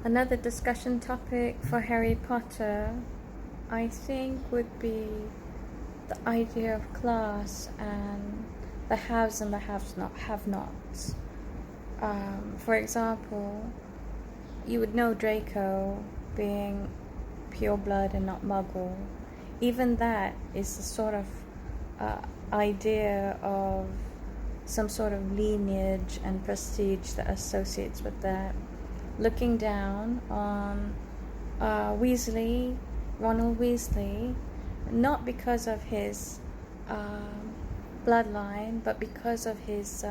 Another discussion topic for Harry Potter, I think, would be the idea of class and the haves and the have-nots. For example, you would know Draco being pure blood and not Muggle. Even that is a sort of idea of some sort of lineage and prestige that associates with that. Looking down on Ronald Weasley, not because of his bloodline, but because of his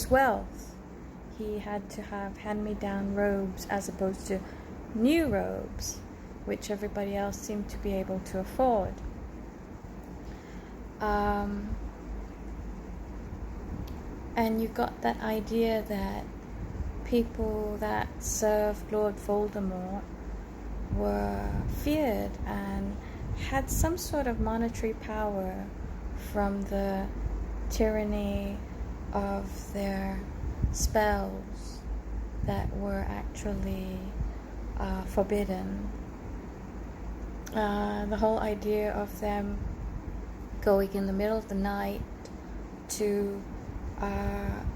wealth. He had to have hand-me-down robes as opposed to new robes, which everybody else seemed to be able to afford. And you got that idea that people that served Lord Voldemort were feared and had some sort of monetary power from the tyranny of their spells that were actually forbidden. The whole idea of them going in the middle of the night to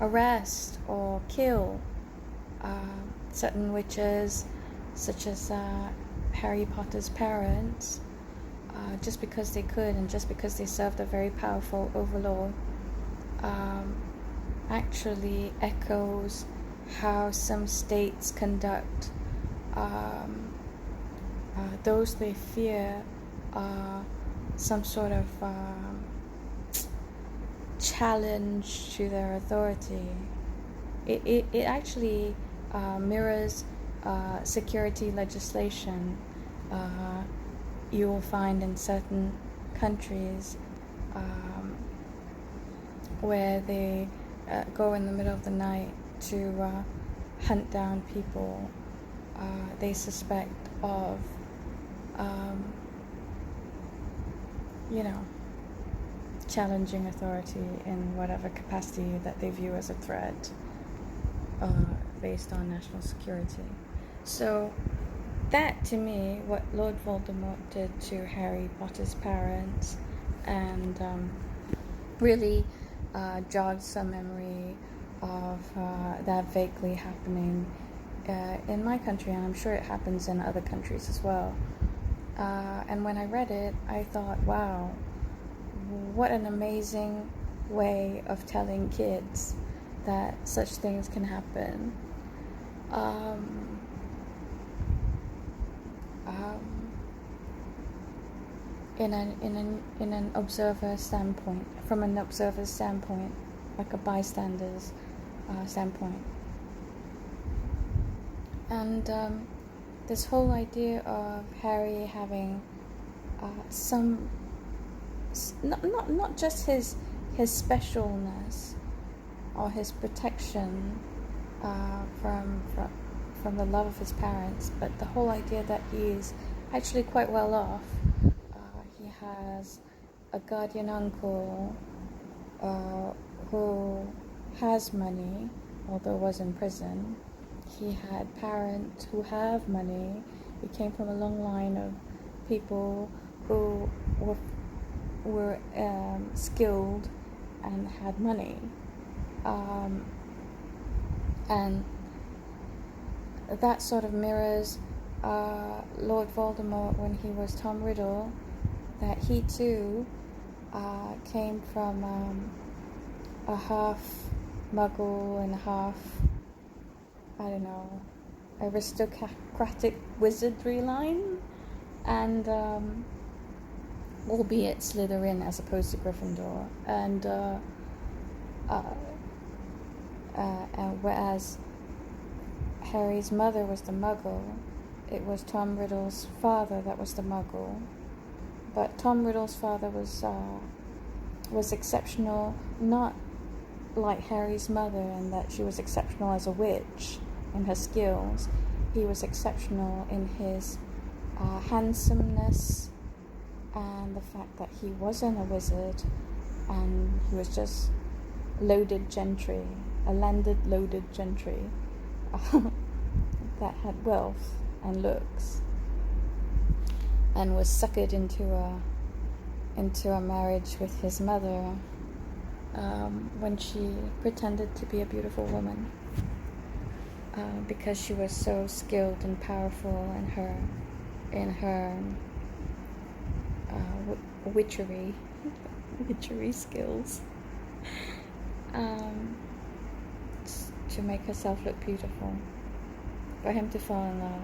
arrest or kill certain witches, such as Harry Potter's parents, just because they could and just because they served a very powerful overlord, actually echoes how some states conduct those they fear some sort of challenge to their authority. It actually mirrors security legislation you will find in certain countries where they go in the middle of the night to hunt down people they suspect of challenging authority in whatever capacity that they view as a threat based on national security. So that, to me, what Lord Voldemort did to Harry Potter's parents, and really jogged some memory of that vaguely happening in my country, and I'm sure it happens in other countries as well. And when I read it, I thought, wow, what an amazing way of telling kids that such things can happen. In an observer standpoint, from an observer's standpoint, like a bystander's standpoint. And this whole idea of Harry having some, not just his specialness or his protection from the love of his parents, but the whole idea that he is actually quite well off. He has a guardian uncle who has money, although was in prison. He had parents who have money. He came from a long line of people who were skilled and had money. And that sort of mirrors Lord Voldemort when he was Tom Riddle, that he too came from a half Muggle and half, aristocratic wizardry line, and albeit Slytherin as opposed to Gryffindor, and whereas Harry's mother was the Muggle, it was Tom Riddle's father that was the Muggle. But Tom Riddle's father was exceptional, not like Harry's mother in that she was exceptional as a witch in her skills. He was exceptional in his handsomeness and the fact that he wasn't a wizard and he was just loaded gentry, a landed loaded gentry. that had wealth and looks and was suckered into a marriage with his mother when she pretended to be a beautiful woman because she was so skilled and powerful in her witchery skills to make herself look beautiful, for him to fall in love.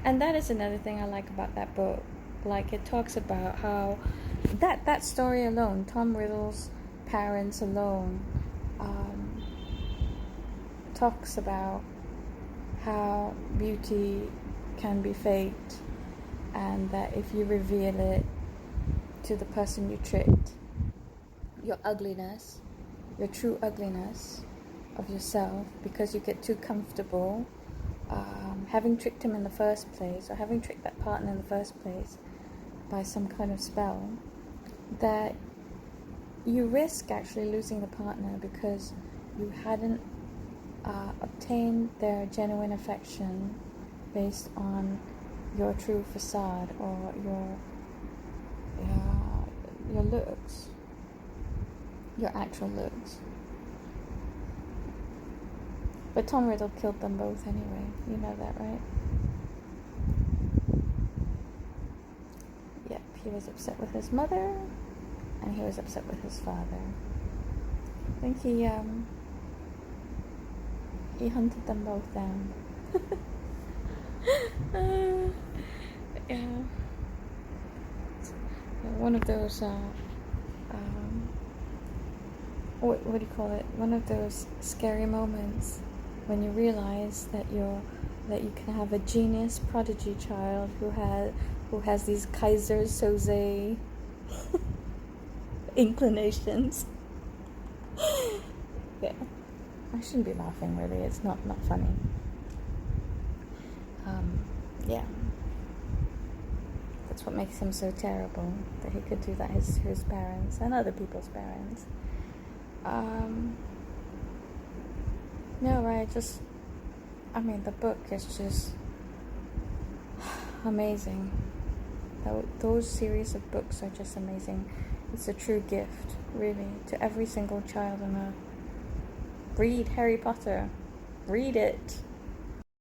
And that is another thing I like about that book. Like, it talks about how that story alone, Tom Riddle's parents alone, talks about how beauty can be faked, and that if you reveal it to the person you tricked, your ugliness, your true ugliness of yourself, because you get too comfortable having tricked him in the first place, or having tricked that partner in the first place by some kind of spell, that you risk actually losing the partner because you hadn't obtained their genuine affection based on your true facade or your looks, your actual looks. But Tom Riddle killed them both anyway. You know that, right? Yep, he was upset with his mother, and he was upset with his father. I think he hunted them both down. Yeah. One of those what do you call it? One of those scary moments when you realize that you can have a genius prodigy child who has these Kaiser Soze inclinations. Yeah, I shouldn't be laughing, really. It's not funny. Yeah, that's what makes him so terrible, that he could do that to his parents and other people's parents. No, right, the book is just amazing. Those series of books are just amazing. It's a true gift, really, to every single child on earth. Read Harry Potter. Read it.